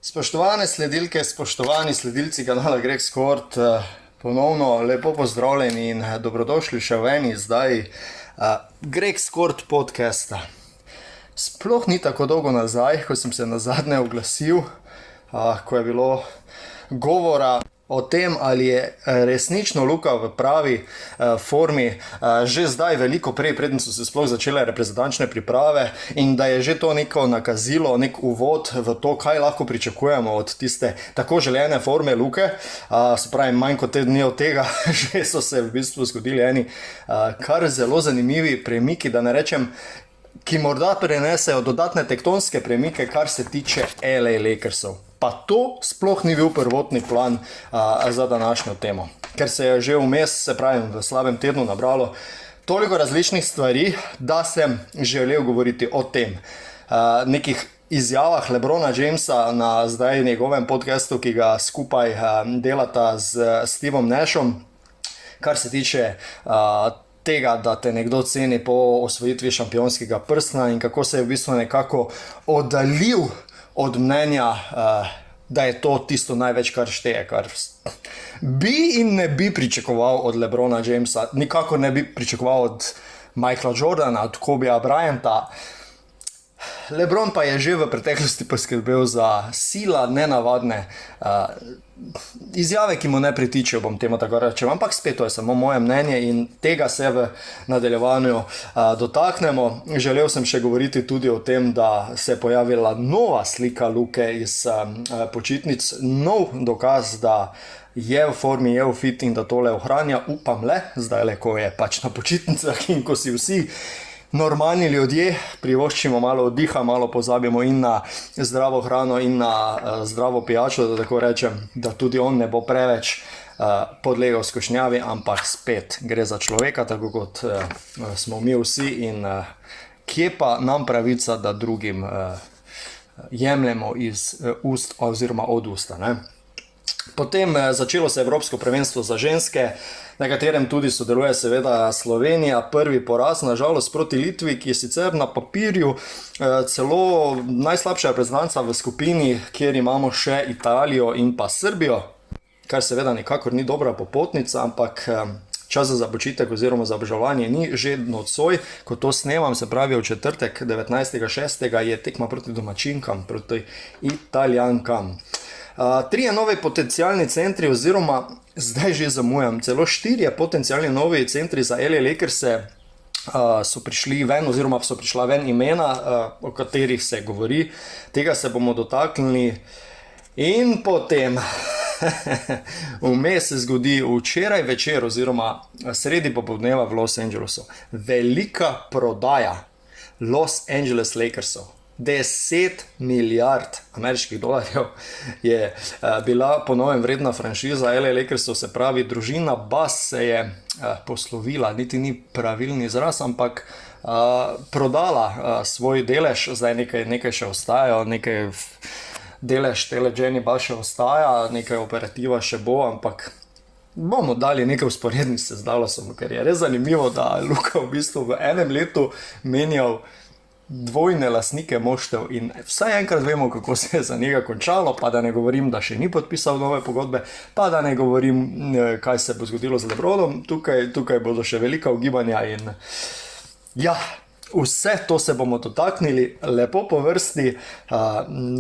Spoštovane sledilke, spoštovani sledilci kanala Greg Skort, ponovno lepo pozdravljeni in dobrodošli še v eni zdaj Greg Skort podcasta. Sploh ni tako dolgo nazaj, ko sem se nazadnje oglasil, ko je bilo govora o tem, ali je resnično Luka v pravi formi že zdaj veliko prej, preden so se sploh začele reprezentančne priprave, in da je že to neko nakazilo, nek uvod v to, kaj lahko pričakujemo od tiste tako želene forme Luke. Se pravi, manj kot tedni od tega, že so se v bistvu zgodili eni kar zelo zanimivi premiki, da ne rečem, ki morda prenesejo dodatne tektonske premike, kar se tiče LA Lakersov. Pa to sploh ni bil prvotni plan za današnjo temo. Ker se je že vmes, se pravi v slabem tednu, nabralo toliko različnih stvari, da sem želel govoriti o tem. Nekih izjavah LeBrona Jamesa na zdaj njegovem podcastu, ki ga skupaj delata z Stevom Nashom, kar se tiče tega, da te nekdo ceni po osvojitvi šampionskega prstna in kako se je v bistvu nekako oddaljil od mnenja, da je to tisto največ, kar šteje, kar bi in ne bi pričakoval od LeBrona Jamesa, nikako ne bi pričakoval od Michaela Jordana, od Kobija Bryanta. LeBron pa je že v preteklosti poskrbel za sila nenavadne izjave, ki mu ne pritičejo, bom temu tako rečem, ampak spet to je samo moje mnenje in tega se v nadaljevanju dotaknemo. Želel sem še govoriti tudi o tem, da se je pojavila nova slika Luke iz počitnic, nov dokaz, da je v formi, je v fit in da tole ohranja, upam le, zdaj le, ko je pač na počitnicah in ko si vsi normalni ljudje privoščimo malo oddiha, malo pozabimo in na zdravo hrano in na zdravo pijačo, da tako rečem, da tudi on ne bo preveč podlegel skušnjavi, ampak spet gre za človeka, tako kot smo mi vsi, in kje pa nam pravica, da drugim jemljemo iz ust oziroma od usta, ne? Potem začelo se Evropsko prvenstvo za ženske, na katerem tudi sodeluje seveda Slovenija. Prvi poraz, nažalost, proti Litvi, ki je sicer na papirju celo najslabša reprezentanca v skupini, kjer imamo še Italijo in pa Srbijo, kar seveda nikakor ni dobra popotnica, ampak čas za počitek oziroma za obžalovanje ni že nocoj, ko to snemam, se pravi v četrtek 19.6. je tekma proti domačinkam, proti Italijankam. Trije novi potencialni centri, oziroma zdaj že zamujam, celo 4 potencialni novi centri za LA Lakerse so prišli ven, oziroma so prišla ven imena, o katerih se govori. Tega se bomo dotaknili. In potem vmes se zgodi včeraj večer oziroma sredi popoldneva v Los Angelesu velika prodaja Los Angeles Lakersov. 10 milijard ameriških dolarjev je bila po novem vredna franšiza LA Lakersov, se pravi družina Bass se je poslovila, niti ni pravilni izraz, ampak prodala svoj delež, zdaj nekaj še ostajajo, nekaj delež tele Jenny Bass še ostaja, nekaj operativa še bo, ampak bomo dali nekaj usporednih se z Dallasom, ker je res zanimivo, da Luka v bistvu v enem letu menjal dvojne lastnike moštev in vsaj enkrat vemo, kako se je za njega končalo, pa da ne govorim, da še ni podpisal nove pogodbe, pa da ne govorim, kaj se bo zgodilo z LeBronom, tukaj bodo še velika ugibanja in ja, vse to se bomo dotaknili lepo po vrsti.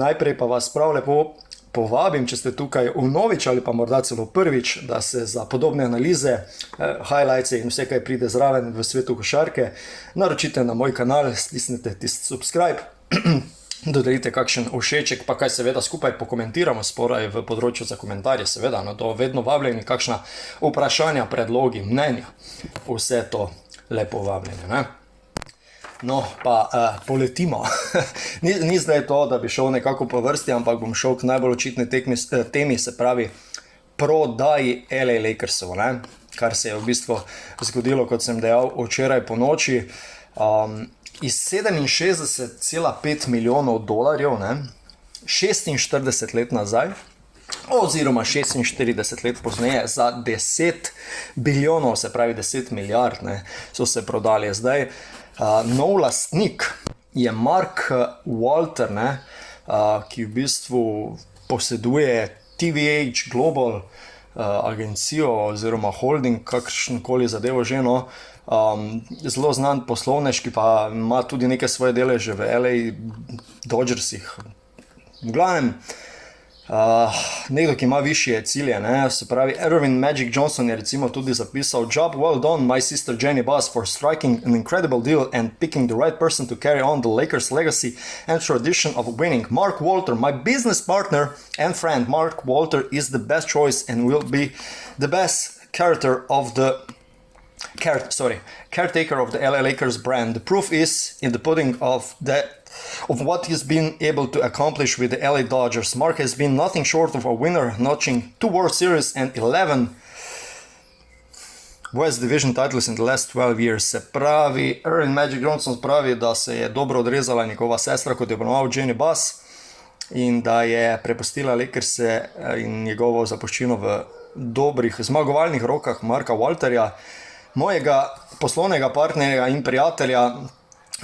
Najprej pa vas prav lepo povabim, če ste tukaj vnovič ali pa morda celo prvič, da se za podobne analize, highlights in vse, kaj pride zraven v svetu košarke, naročite na moj kanal, stisnite tisti subscribe, dodelite kakšen všeček, pa kaj seveda skupaj pokomentiramo sporaj v področju za komentarje, seveda, no to vedno vabljeni, kakšna vprašanja, predlogi, mnenja, vse to lepo vabljeni, ne? No, pa poletimo. Ni zdaj to, da bi šel nekako po vrsti, ampak bom šel k najbolj očitni temi, se pravi prodaji LA Lakersov, ne? Kar se je v bistvu zgodilo, kot sem dejal, včeraj po noči. Iz 67,5 milijonov dolarjev, ne? 46 let nazaj, oziroma 46 let pozneje, za 10 bilijonov, se pravi 10 milijard, ne, so se prodali. Zdaj nov lastnik je Mark Walter, ne, ki v bistvu poseduje TVH Global agencijo oziroma holding, kakršenkoli zadevo že, no. Zelo znan poslovnež, ki pa ima tudi neke svoje deleže v LA Dodgersih. V glavnem, nekdo, ki ima višje cilje, ne, se pravi, Ervin Magic Johnson je recimo tudi zapisal: "Job well done, my sister Jenny Buss, for striking an incredible deal and picking the right person to carry on the Lakers legacy and tradition of winning. Mark Walter, my business partner and friend, Mark Walter is the best choice and will be the best caretaker of the LA Lakers brand. The proof is in the pudding of what he's been able to accomplish with the LA Dodgers. Mark has been nothing short of a winner, notching 2 World Series and 11 West Division titles in the last 12 years." Se pravi, Ervin Magic Johnson pravi, da se je dobro odrezala njegova sestra, kot je ponoval Jenny Buss, in da je prepustila Lakerse in njegovo zapuščino v dobrih zmagovalnih rokah Marka Walterja, mojega poslovnega partnerja in prijatelja.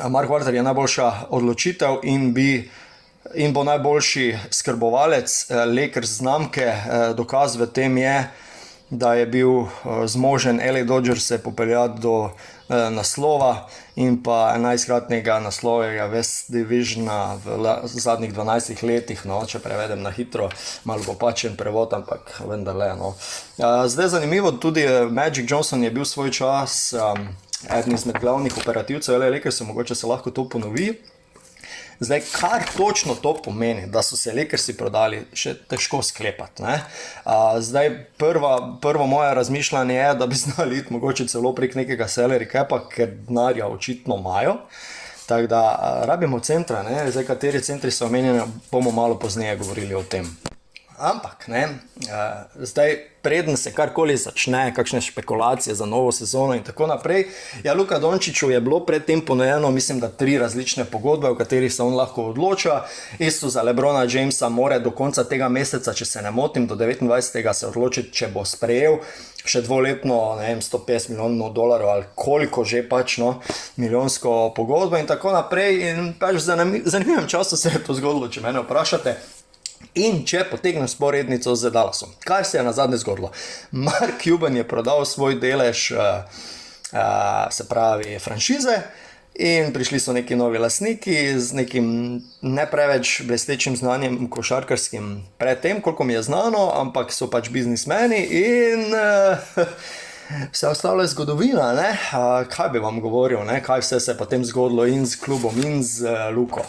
Mark Walter je najboljša odločitev in bo najboljši skrbovalec Lakers znamke. Dokaz v tem je, da je bil zmožen LA Dodgers se popeljati do naslova in pa 11-kratnega naslovega West Divisiona v zadnjih 12 letih, no, če prevedem na hitro, malo popačen prevod, ampak vendarle, no. Zdaj zanimivo, tudi Magic Johnson je bil svoj čas eden izmed glavnih operativcev LA Lakersa, mogoče se lahko to ponovi. Zdaj, kar točno to pomeni, da so se Lakersi prodali, še težko sklepati, ne. Zdaj, prvo moje razmišljanje je, da bi znali iti mogoče celo prek nekega salary capa, ker denarja očitno imajo. Tako da rabimo centra, ne. Zdaj, kateri centri so omenjeni, bomo malo pozneje govorili o tem. Ampak, ne, zdaj, preden se karkoli začne, kakšne špekulacije za novo sezono in tako naprej, ja, Luka Dončiću je bilo predtem ponujeno, mislim, da 3 različne pogodbe, v katerih se on lahko odloča. Isto za LeBrona Jamesa more do konca tega meseca, če se ne motim, do 29. se odločiti, če bo sprejel še dvoletno, ne vem, 150 milijonov dolarjev ali koliko že pač, no, milijonsko pogodbo in tako naprej. In pač v zanimivem času se je to zgodilo, če mene vprašate. In če potegnem sporednico z Dallasom, kaj se je nazadnje zgodilo? Mark Cuban je prodal svoj delež, se pravi, franšize, in prišli so neki novi lastniki z nekim ne preveč blestečim znanjem košarkarskim predtem, koliko mi je znano, ampak so pač biznismeni in vse ostalo je zgodovina, ne? Kaj bi vam govoril, ne? Kaj vse se je potem zgodilo in z klubom in z Luko.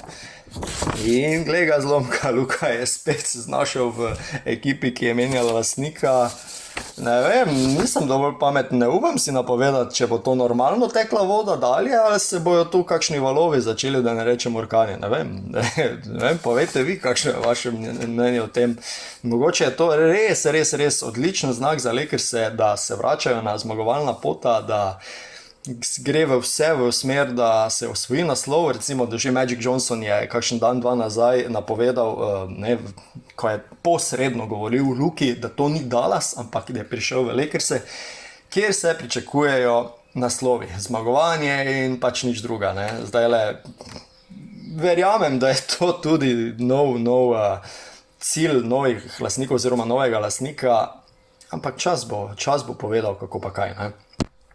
In glej ga zlomka, Luka je spet se znašel v ekipi, ki je menjala lastnika. Ne vem, nisem dovolj pameten, ne upam si napovedati, če bo to normalno tekla voda dalje, ali se bojo tu kakšni valovi začeli, da ne rečem orkani. Ne vem, povejte vi, kakšno je vaše mnenje o tem. Mogoče je to res odličen znak za Lakerse, da se vračajo na zmagovalna pota, da gre vse v smer, da se osvoji naslov. Recimo, da že Magic Johnson je kakšen dan, 2 nazaj napovedal, ne, ko je posredno govoril v Luki, da to ni Dallas, ampak da je prišel v Lakerse, kjer se pričakujejo naslovi, zmagovanje in pač nič druga, ne. Zdaj le, verjamem, da je to tudi nov cilj novih lastnikov oziroma novega lastnika, ampak čas bo povedal, kako pa kaj, ne.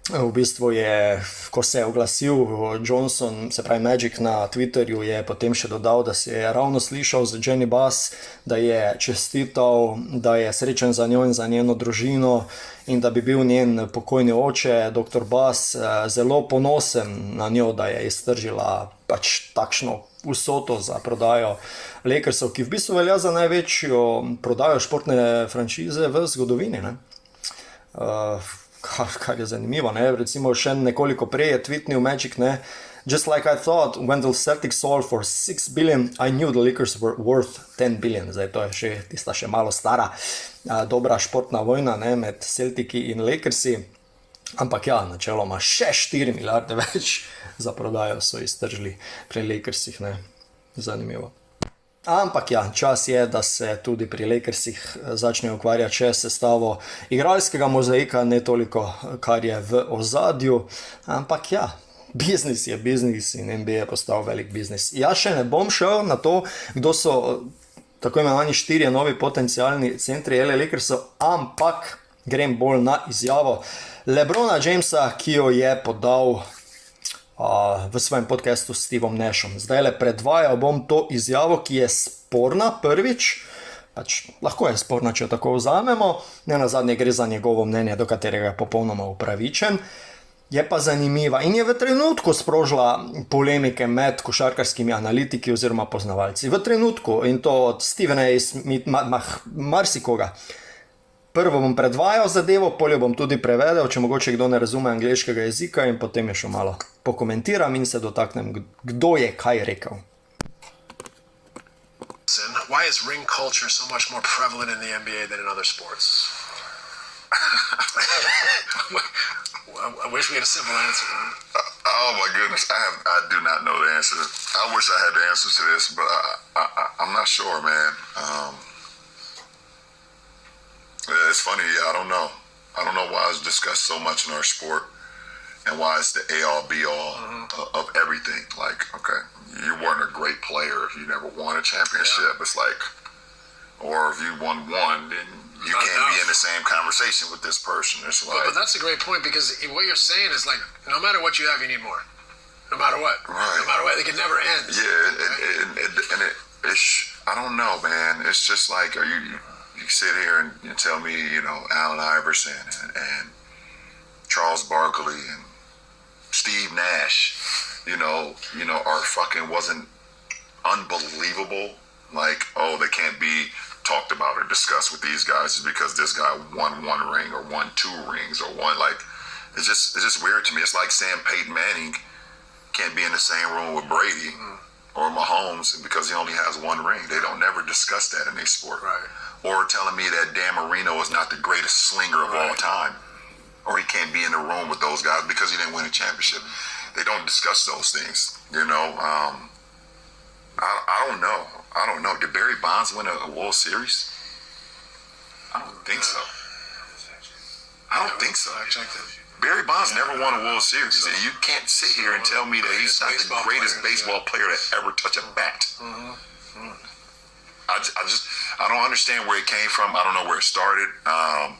V bistvu je, ko se je oglasil Johnson, se pravi Magic, na Twitterju, je potem še dodal, da se je ravno slišal z Jenny Buss, da je čestital, da je srečen za njo in za njeno družino in da bi bil njen pokojni oče, dr. Buss, zelo ponosen na njo, da je iztržila pač takšno vsoto za prodajo Lakersov, ki v bistvu velja za največjo prodajo športne franšize v zgodovini, ne. Kar je zanimivo, ne, recimo še nekoliko prej je tweetnil Magic, ne, "Just like I thought, when the Celtics sold for 6 billion, I knew the Lakers were worth 10 billion." Zdaj, to je še, tista še malo stara, dobra športna vojna, ne, med Celtiki in Lakersi, ampak ja, načeloma še 4 milijarde več za prodajo so iztržili pri Lakersih, ne, zanimivo. Ampak ja, čas je, da se tudi pri Lakersih začne ukvarjati še sestavo igralskega mozaika, ne toliko, kar je v ozadju, ampak ja, biznis je biznis in NBA je postal velik biznis. Ja, še ne bom šel na to, kdo so tako imenovani 4 novi potencialni centri LA Lakersov, ampak grem bolj na izjavo LeBrona Jamesa, ki jo je podal v svojem podcastu s Stevom Nashom. Zdaj le predvajal bom to izjavo, ki je sporna prvič, pač lahko je sporna, če jo tako vzamemo, ne nazadnje gre za njegovo mnenje, do katerega je popolnoma upravičen. Je pa zanimiva in je v trenutku sprožila polemike med košarkarskimi analitiki oziroma poznavalci. V trenutku, in to od Stevena marsikoga. Prvo bom predvajal zadevo, poljo bom tudi prevedel, če mogoče kdo ne razume angleškega jezika, in potem je še malo pokomentiram in se dotaknem, kdo je kaj rekel. Why is ring culture so much more prevalent in the NBA than in other sports? I wish we had a simple answer. Oh my goodness, I do not know the answer. I wish I had the answer to this, but I'm not sure, man. It's funny, I don't know. I don't know why it's discussed so much in our sport and why it's the A-all, B-all of everything. Like, okay, you weren't a great player if you never won a championship. Yeah. It's like, or if you won one, then you can't be in the same conversation with this person. It's like, but that's a great point, because what you're saying is like, no matter what you have, you need more. No matter what. Right. No matter what, they can never end. Yeah, it's, I don't know, man. It's just like, you sit here and you tell me, you know, Allen Iverson and Charles Barkley and Steve Nash, you know, are fucking wasn't unbelievable. Like, oh, they can't be talked about or discussed with these guys is because this guy won 1 ring or won 2 rings or won, like, it's just weird to me. It's like saying Peyton Manning can't be in the same room with Brady or Mahomes because he only has 1 ring. They don't never discuss that in their sport. Right. Or telling me that Dan Marino is not the greatest slinger of all time, or he can't be in the room with those guys because he didn't win a championship. They don't discuss those things, you know. I don't know. I don't know. Did Barry Bonds win a World Series? I don't think so. I don't think so. Barry Bonds never won a World Series. And you can't sit here and tell me that he's not the greatest baseball player to ever touch a bat. I don't understand where it came from. I don't know where it started. I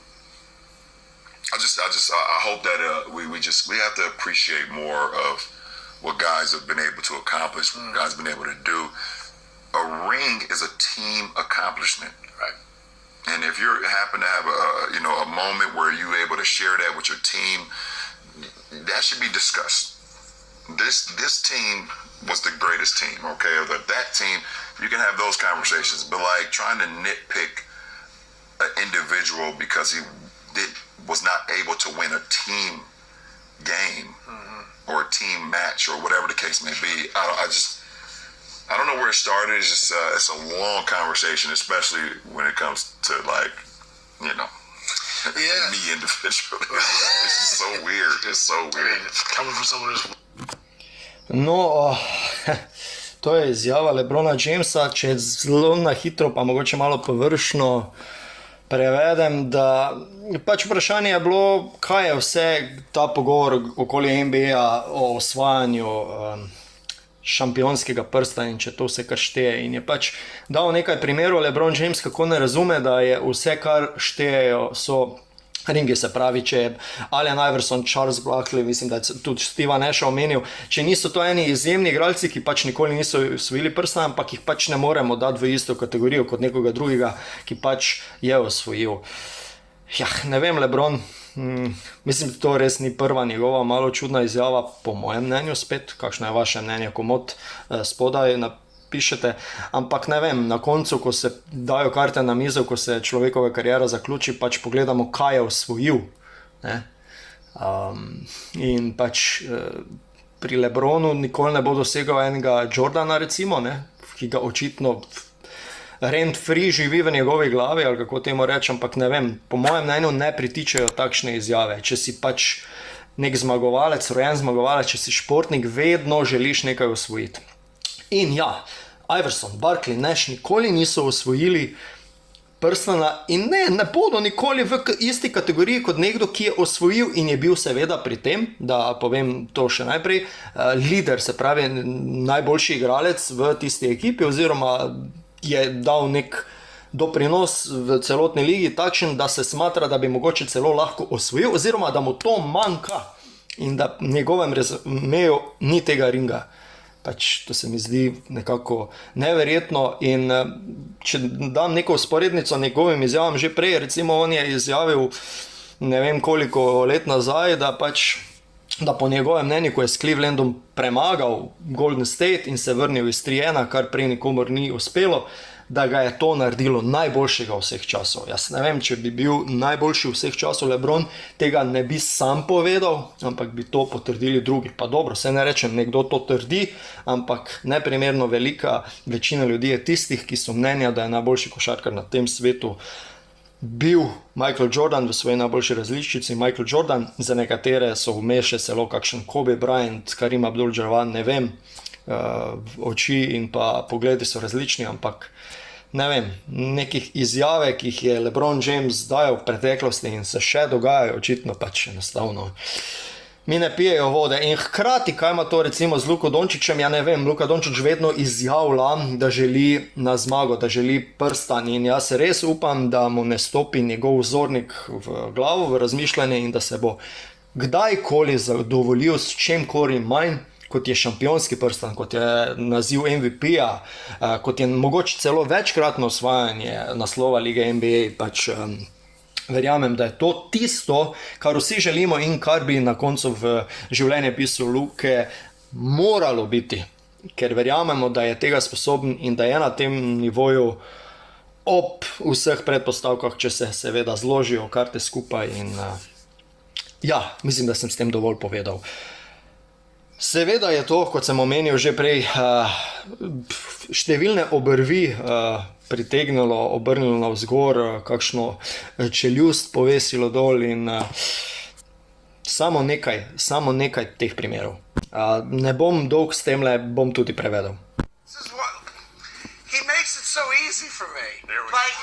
hope that we have to appreciate more of what guys have been able to accomplish, what guys have been able to do. A ring is a team accomplishment, right? And if you happen to have a moment where you're able to share that with your team, that should be discussed. This team was the greatest team, okay? Or that team, you can have those conversations, but like trying to nitpick an individual because he was not able to win a team game or a team match or whatever the case may be. I don't know where it started. It's just it's a long conversation, especially when it comes to like, you know, me individually. It's just so weird. It's so weird. I mean, it's coming from someone who's... No, to je izjava LeBrona Jamesa, če zelo na hitro, pa mogoče malo površno prevedem, da pač vprašanje je bilo, kaj je vse ta pogovor okoli NBA o osvajanju šampionskega prsta in če to vse kar šteje. In je pač dal nekaj primerov LeBron James, kako ne razume, da je vse kar štejejo so ringi, se pravi, če je Allen Iverson, Charles Barkley, mislim, da je tudi Steva Nasha omenil, če niso to eni izjemni igralci, ki pač nikoli niso osvojili prsta, ampak jih pač ne moremo dati v isto kategorijo kot nekoga drugega, ki pač je osvojil. Ja, ne vem, LeBron, mislim, da to res ni prva njegova malo čudna izjava, po mojem mnenju spet, kakšno je vaše mnenje, komot spodaj napišete, ampak ne vem, na koncu, ko se dajo karte na mizo, ko se človekova karijera zaključi, pač pogledamo, kaj je osvojil. Ne? In pač pri LeBronu nikoli ne bo dosegal enega Jordana, recimo, ne? Ki ga očitno rent free živi v njegovi glavi, ali kako temu rečem, ampak ne vem, po mojem mnenju ne pritičajo takšne izjave. Če si pač nek zmagovalec, rojen zmagovalec, če si športnik, vedno želiš nekaj osvojiti. In ja, Iverson, Barkley, Nash nikoli niso osvojili prstana in ne bodo nikoli v isti kategoriji kot nekdo, ki je osvojil in je bil seveda pri tem, da povem to še najprej, lider, se pravi najboljši igralec v tisti ekipi, oziroma je dal nek doprinos v celotni ligi takšen, da se smatra, da bi mogoče celo lahko osvojil, oziroma da mu to manjka in da v njegovem rezumeju ni tega ringa. Pač to se mi zdi nekako neverjetno in če dam neko usporednico njegovim izjavam že prej, recimo on je izjavil ne vem koliko let nazaj, da po njegovem mnenju, ko je s Clevelandom premagal Golden State in se vrnil iz 3-1, kar prej nikomor ni uspelo, da ga je to naredilo najboljšega vseh časov. Jaz ne vem, če bi bil najboljši vseh časov LeBron, tega ne bi sam povedal, ampak bi to potrdili drugi. Pa dobro, se ne rečem, nekdo to trdi, ampak neprimerno velika večina ljudi je tistih, ki so mnenja, da je najboljši košarkar na tem svetu bil Michael Jordan v svoji najboljši različici. Michael Jordan, za nekatere so vmes še celo kakšen Kobe Bryant, Karim Abdul-Jabbar, ne vem, oči in pa pogledi so različni, ampak ne vem, nekih izjave, ki jih je LeBron James dajal v preteklosti in se še dogajajo, očitno pač enostavno mi ne pijejo vode. In hkrati, kaj ima to recimo z Luko Dončićem, ja ne vem, Luka Dončić vedno izjavlja, da želi na zmago, da želi prstan in jaz res upam, da mu ne stopi njegov vzornik v glavo, v razmišljanje in da se bo kdajkoli zadovoljil s čemkoli manj, kot je šampionski prstan, kot je naziv MVP-ja, kot je mogoče celo večkratno osvajanje naslova lige NBA, pač verjamem, da je to tisto, kar vsi želimo in kar bi na koncu v življenjepisu Luke moralo biti, ker verjamemo, da je tega sposoben in da je na tem nivoju ob vseh predpostavkah, če se seveda zložijo karte skupaj in ja, mislim, da sem s tem dovolj povedal. Seveda je to, kot sem omenil že prej, številne obrvi pritegnilo, obrnilo navzgor, kakšno čeljust povesilo dol in samo nekaj teh primerov. Ne bom dolg s temle, bom tudi prevedel. He makes it so easy for me. Like,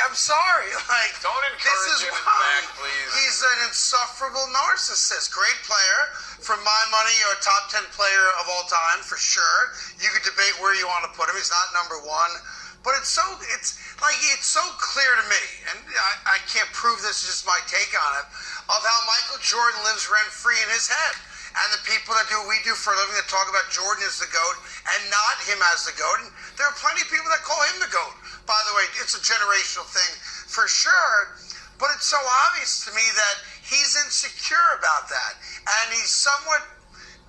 I'm sorry. Like, don't encourage him in the back, please. He's an insufferable narcissist. Great player. For my money, you're a top 10 player of all time, for sure. You could debate where you want to put him. He's not number one. But it's so clear to me, and I can't prove this, is just my take on it, of how Michael Jordan lives rent-free in his head. And the people that do what we do for a living that talk about Jordan as the GOAT and not him as the GOAT. And there are plenty of people that call him the GOAT. By the way, it's a generational thing for sure. But it's so obvious to me that he's insecure about that. And he's somewhat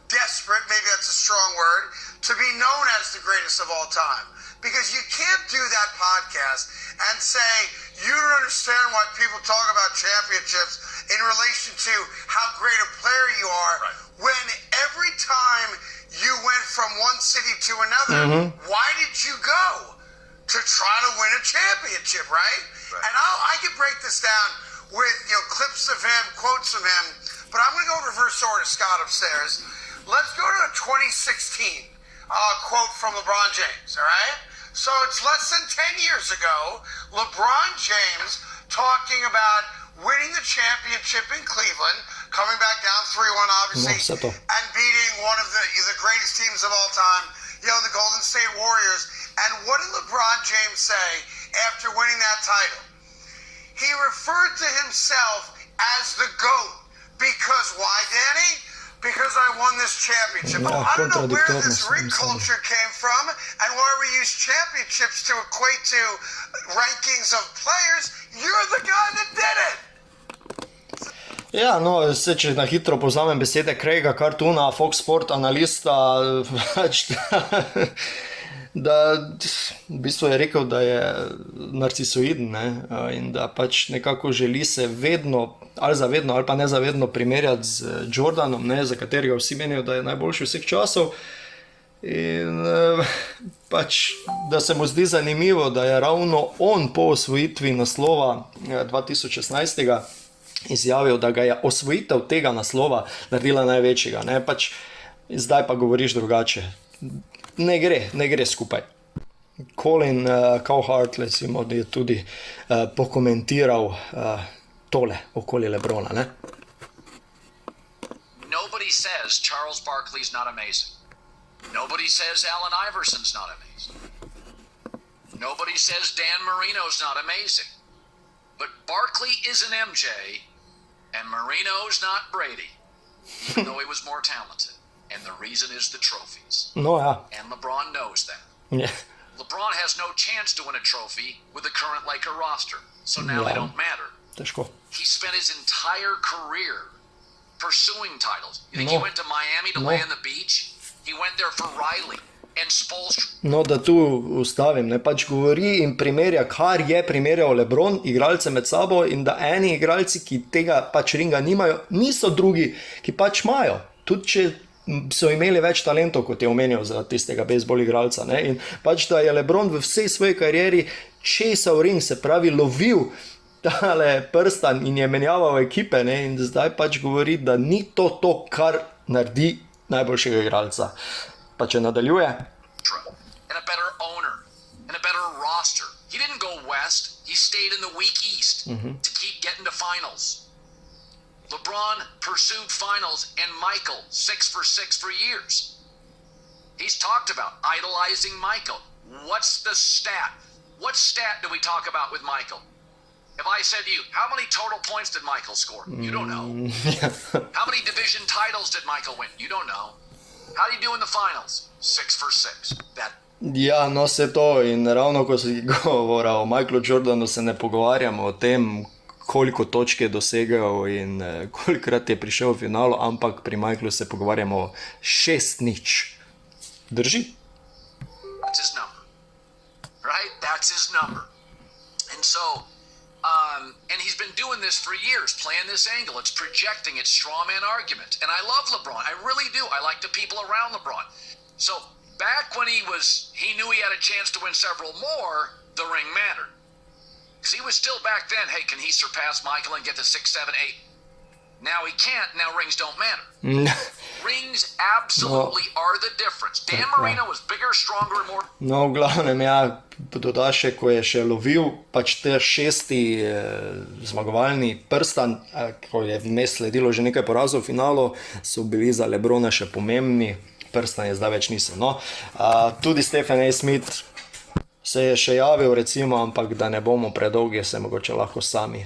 desperate, maybe that's a strong word, to be known as the greatest of all time. Because you can't do that podcast and say, you don't understand why people talk about championships in relation to how great a player you are, right, when every time you went from one city to another, why did you go? To try to win a championship, right? And I can break this down with clips of him, quotes of him, but I'm going to go reverse order, Scott, upstairs. Let's go to a 2016 quote from LeBron James, all right? So it's less than 10 years ago, LeBron James talking about winning the championship in Cleveland, coming back down 3-1, obviously, and beating one of the greatest teams of all time, the Golden State Warriors. And what did LeBron James say after winning that title? He referred to himself as the GOAT. Because why, Danny? Because I won this championship. I don't know where this ring culture came from and why we use championships to equate to rankings of players. You're the guy that did it. Ja, no, če na hitro povzamem besede Craiga Cartoona, Fox Sport analista, da v bistvu je rekel, da je narcisoiden, ne? In da pač nekako želi se vedno, ali zavedno ali pa nezavedno primerjati z Jordanom, ne? Za katerega vsi menijo, da je najboljši vseh časov. In pač, da se mu zdi zanimivo, da je ravno on po osvojitvi naslova 2016. Izjavil, da ga je osvojitev tega naslova naredila največjega. Ne? Pač, zdaj pa govoriš drugače. Ne gre skupaj. Colin Cowherd je tudi pokomentiral tole okoli LeBrona. Ne? Nobody says Charles Barkley's not amazing. Nobody says Allen Iverson's not amazing. Nobody says Dan Marino's not amazing. But Barkley isn't MJ, and Marino's not Brady, even though he was more talented. And the reason is the trophies. No, ja. And LeBron knows that. Yeah. LeBron has no chance to win a trophy with the current Laker roster, so now they don't matter. Težko. He spent his entire career pursuing titles. You think No. he went to Miami to No. lay on the beach? He went there for Riley and Spoelstra. No, da tu ustavim, ne, pač govori in primerja, kar je primerjal LeBron, igralce med sabo, in da eni igralci, ki tega pač ringa nimajo, niso drugi, ki pač imajo. Tudi če so imeli več talentov, kot je omenil za tistega bejzbol igralca. Ne, in pač da je LeBron v vsej svoji karieri česal ring, se pravi lovil tale prstan in je menjaval ekipe, ne, in zdaj pač govori, da ni to, kar naredi najboljšega igralca. Pa če nadaljuje. And a better owner and a better roster. He didn't go west. He stayed in the weak east to keep getting to finals. LeBron pursued finals and Michael 6 for 6 for years. He's talked about idolizing Michael. What's the stat? What stat do we talk about with Michael? If I said to you, how many total points did Michael score? You don't know. How many division titles did Michael win? You don't know. How did he do in the finals? 6 for 6. That. Ja, no se to in ravno ko si govoril o Michaelu Jordanu, se ne pogovarjamo o tem, koliko točk je dosegel in kolikrat je prišel v finalu, ampak pri Michaelu se pogovarjamo 6-0. Drži? That's his number. Right? That's his number. And so, and he's been doing this for years, playing this angle. It's projecting, it's straw man argument. And I love LeBron. I really do. I like the people around LeBron. So back when he knew he had a chance to win several more, the ring mattered. Because he was still back then, hey, can he surpass Michael and get to 6, 7, 8? Now he can't. Now rings don't matter. Rings absolutely are the difference. Dan Marino was bigger, stronger, and more. No, v glavnem, ja, doda še, ko je še lovil pač te 6. Zmagovalni prstan, ko je vmes sledilo že nekaj porazov v finalu, so bili za LeBrona še pomembni, prstan je zdaj več niso. No, tudi Stephen A. Smith se je še javil, recimo, ampak da ne bomo predolgi, se mogoče lahko sami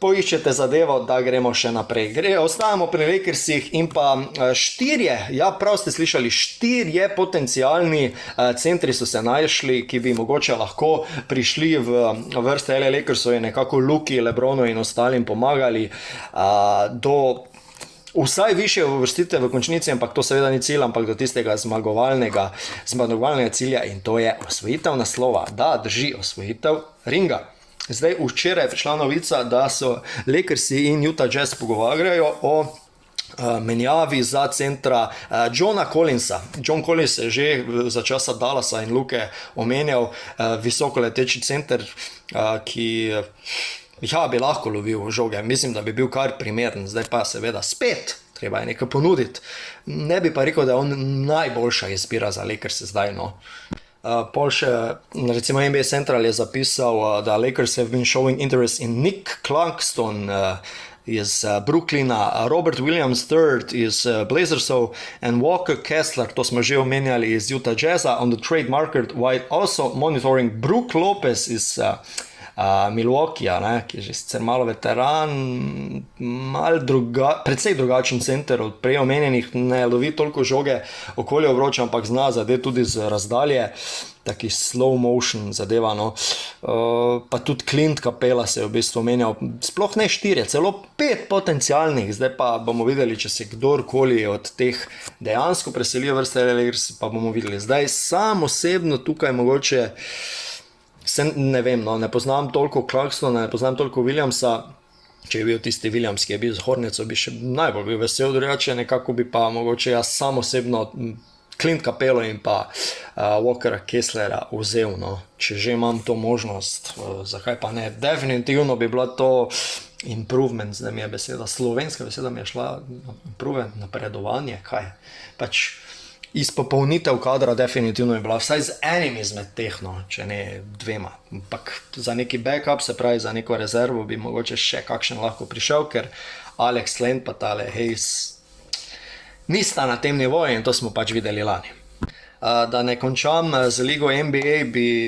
poiščete zadevo, da gremo še naprej. Ostajamo pri Lakersih in pa 4, ja, prav ste slišali, 4 potencialni centri so se našli, ki bi mogoče lahko prišli v vrste LA Lakersov in nekako Luki, LeBronu in ostalim pomagali do vsaj više uvrstite v končnici, ampak to seveda ni cilj, ampak do tistega zmagovalnega cilja, in to je osvojitev naslova. Da, drži, osvojitev ringa. Zdaj, včeraj je prišla novica, da so Lakersi in Utah Jazz pogovarjajo o menjavi za centra Johna Collinsa. John Collins je že za časa Dallasa in Luke omenjal, visokoleteči center, ki bi lahko lovil žoge. Mislim, da bi bil kar primeren. Zdaj pa seveda spet treba je nekaj ponuditi. Ne bi pa rekel, da je on najboljša izbira za Lakers zdaj, no. Pol še, recimo NBA Central je zapisal, da Lakers have been showing interest in Nick Claxton iz Brooklyna, Robert Williams III iz Blazersov and Walker Kessler, to smo že omenjali, iz Utah Jazza on the trade market, while also monitoring Brook Lopez iz Milwaukeeja, ki je že sicer malo veteran, precej drugačen center od prej omenjenih, ne lovi toliko žoge okoli obroča, ampak zna zadeti tudi z razdalje, taki slow motion zadeva, no. Pa tudi Clint Capela se je v bistvu omenjal, sploh ne 4, celo 5 potencialnih, zdaj pa bomo videli, če se kdorkoli od teh dejansko preselijo vrste Lakers, pa bomo videli. Zdaj sam osebno tukaj mogoče ne vem, no, ne poznam toliko Clarksona, ne poznam toliko Williamsa. Če je bil tisti Williams, ki je bil z Hornetso, bi še najbolj bil vesel, drugače nekako bi pa mogoče jaz sam osebno Clint Capelo in pa Walkera Kesslera vzel, no. Če že imam to možnost, zakaj pa ne? Definitivno bi bila to improvement, zdaj mi je beseda, slovenska beseda mi je šla, improvement, napredovanje, kaj? Pač izpopolnitev kadra definitivno je bila, vsaj z enim izmed teh, no, če ne 2. Ampak za neki backup, se pravi za neko rezervo, bi mogoče še kakšen lahko prišel, ker Alex Len pa tale Hayes nista na tem nivoju in to smo pač videli lani. da ne končam z ligo NBA,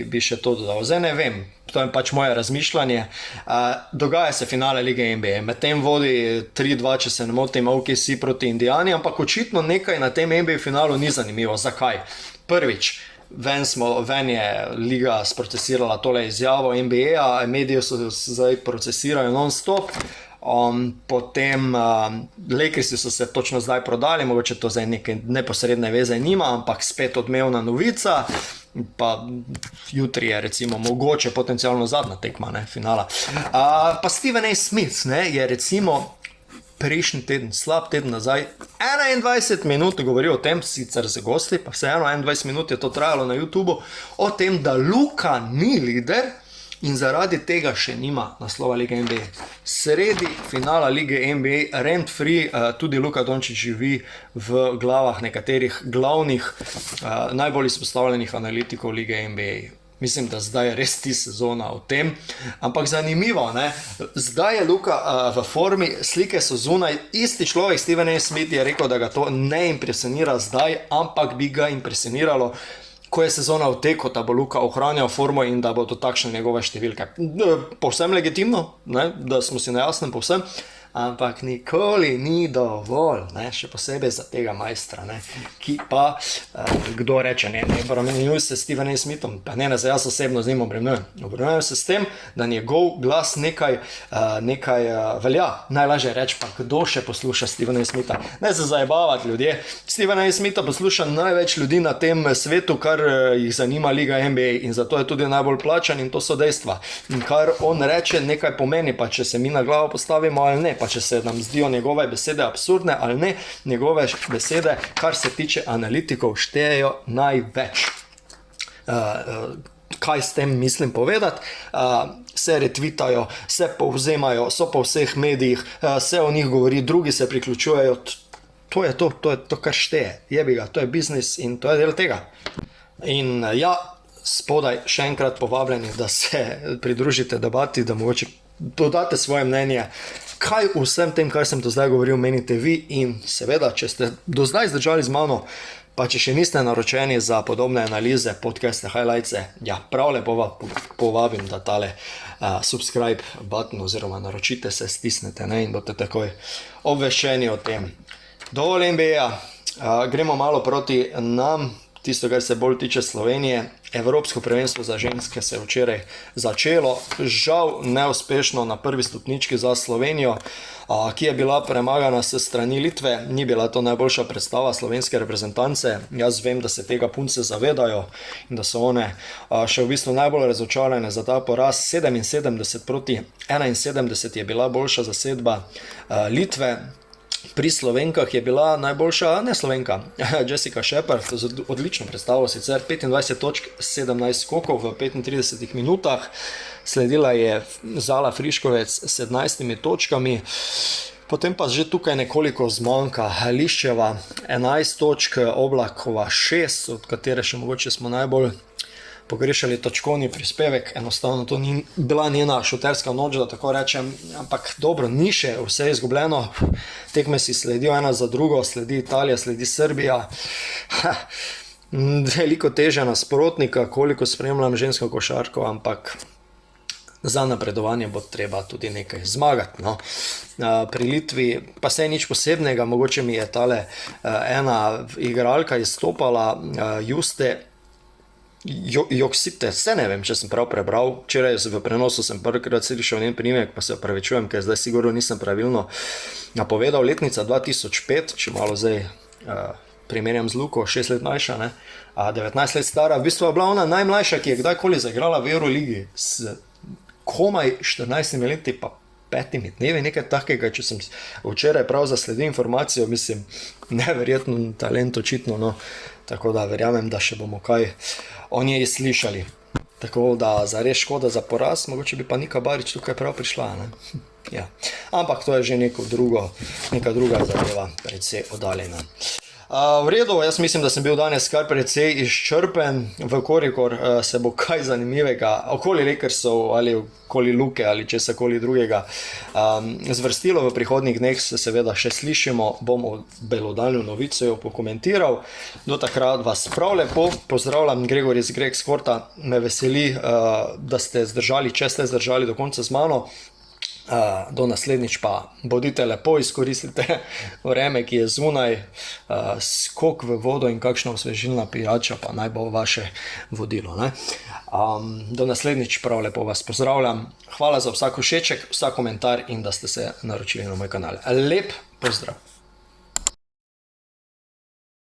bi še to dodal. Zdaj ne vem, to je pač moje razmišljanje. Dogaja se finale lige NBA, medtem vodi 3-2, če se ne motim, OKC proti Indijani, ampak očitno nekaj na tem NBA finalu ni zanimivo. Zakaj? Prvič, ven je liga sprocesirala tole izjavo NBA, mediji so zdaj procesirajo non-stop. Potem Lakersi so se točno zdaj prodali, mogoče to zdaj neke neposredne veze nima, ampak spet odmevna novica, pa jutri je recimo mogoče potencialno zadnja tekma, ne, finala. Pa Stephen A. Smith, ne, je recimo prejšnji teden, slab teden nazaj, 21 minut govoril o tem, sicer z gosti, pa vseeno 21 minut je to trajalo na YouTubu, o tem, da Luka ni lider in zaradi tega še nima naslova lige NBA. Sredi finala lige NBA, rent free, tudi Luka Dončić živi v glavah nekaterih glavnih, najbolj izpostavljenih analitikov lige NBA. Mislim, da zdaj je res ti sezona o tem, ampak zanimivo, ne? Zdaj je Luka v formi, slike so zunaj, isti človek, Stephen A. Smith je rekel, da ga to ne impresionira zdaj, ampak bi ga impresioniralo, ko je sezona v teku, da bo Luka ohranjal formo in da bo to takšne njegove številke. Povsem legitimno, ne? Da smo si na jasnem povsem, ampak nikoli ni dovolj, ne? Še posebej za tega majstra, ne? Ki pa, kdo reče, ne obremenjuj se s Stephen A. Smithom, pa ne, jaz osebno z njim obremenjujem se s tem, da njegov glas nekaj velja. Najlažje reči pa, kdo še posluša Stephena A. Smitha. Ne se zajebavati ljudje, Stephena A. Smitha posluša največ ljudi na tem svetu, kar jih zanima liga NBA in zato je tudi najbolj plačan in to so dejstva. In kar on reče, nekaj pomeni, pa če se mi na glavo postavimo ali ne, pa če se nam zdijo njegove besede absurdne ali ne, njegove besede, kar se tiče analitikov, štejejo največ. Kaj s tem mislim povedati? Se retvitajo, se povzemajo, so po vseh medijih, se o njih govori, drugi se priključujejo. To je to, kar šteje. Jebiga, to je biznis in to je del tega. In ja, spodaj še enkrat povabljeni, da se pridružite debati, da mogoče dodate svoje mnenje, kaj vsem tem, kar sem do zdaj govoril, menite vi in seveda, če ste do zdaj zdržali z mano, pa če še niste naročeni za podobne analize, podcaste, highlightse, ja, prav lepo povabim, da tale subscribe button oziroma naročite se, stisnete, ne, in boste takoj obveščeni o tem. Dovolj NBA, gremo malo proti nam, tisto, kar se bolj tiče Slovenije. Evropsko prvenstvo za ženske se je včeraj začelo, žal neuspešno na prvi stopnički za Slovenijo, ki je bila premagana s strani Litve. Ni bila to najboljša predstava slovenske reprezentance. Jaz vem, da se tega punce zavedajo in da so one še v bistvu najbolj razočarane za ta poraz. 77 proti 71 je bila boljša zasedba Litve. Pri Slovenkah je bila najboljša, ne Slovenka, Jessica Shepard, z odlično predstavo, sicer 25 točk, 17 skokov v 35 minutah, sledila je Zala Friškovec s 17 točkami, potem pa že tukaj nekoliko zmanjka Liščeva, 11 točk, Oblakova 6, od katere še mogoče smo najbolj pogrešali točkovni prispevek, enostavno to ni bila njena šuterska noč, da tako rečem, ampak dobro, ni še vse izgubljeno, tekme si sledijo ena za drugo, sledi Italija, sledi Srbija, veliko teže nasprotnika, koliko spremljam žensko košarko, ampak za napredovanje bo treba tudi nekaj zmagati, no. Pri Litvi pa se je nič posebnega, mogoče mi je tale ena igralka izstopala, Juste Joksite, se ne vem, če sem prav prebral, včeraj v prenosu sem prvikrat slišal njen priimek, pa se opravičujem, ker zdaj sigurno nisem pravilno napovedal. Letnica 2005, če malo zdaj primerjam z Luko, 6 let mlajša, ne, 19 let stara, v bistvu je bila ona najmlajša, ki je kdajkoli zaigrala v Euroligi, s komaj 14 leti pa 5 dnevi, nekaj takega, če sem včeraj prav zasledil informacijo, mislim, neverjetno talent očitno, no. Tako da verjamem, da še bomo kaj o njej slišali. Tako da zares škoda za poraz, mogoče bi pa Nika Barič tukaj prav prišla, ne? Ja. Ampak to je že neka druga zadeva, predvsej oddaljena. V redu, jaz mislim, da sem bil danes kar precej izčrpen, vkolikor se bo kaj zanimivega okoli Lakersov ali okoli Luke ali česakoli drugega zvrstilo v prihodnjih dneh, se seveda še slišimo, bom belodalno novico jo pokomentiral. Do takrat vas prav lepo pozdravljam, Gregor iz Greg Sporta, me veseli, da ste zdržali, če ste zdržali do konca z mano. Do naslednjič pa bodite lepo, izkoristite vreme, ki je zunaj, skok v vodo in kakšna osvežilna pijača pa naj bo vaše vodilo, ne? Do naslednjič prav lepo vas pozdravljam, hvala za vsak všeček, vsak komentar in da ste se naročili na moj kanal. Lep pozdrav!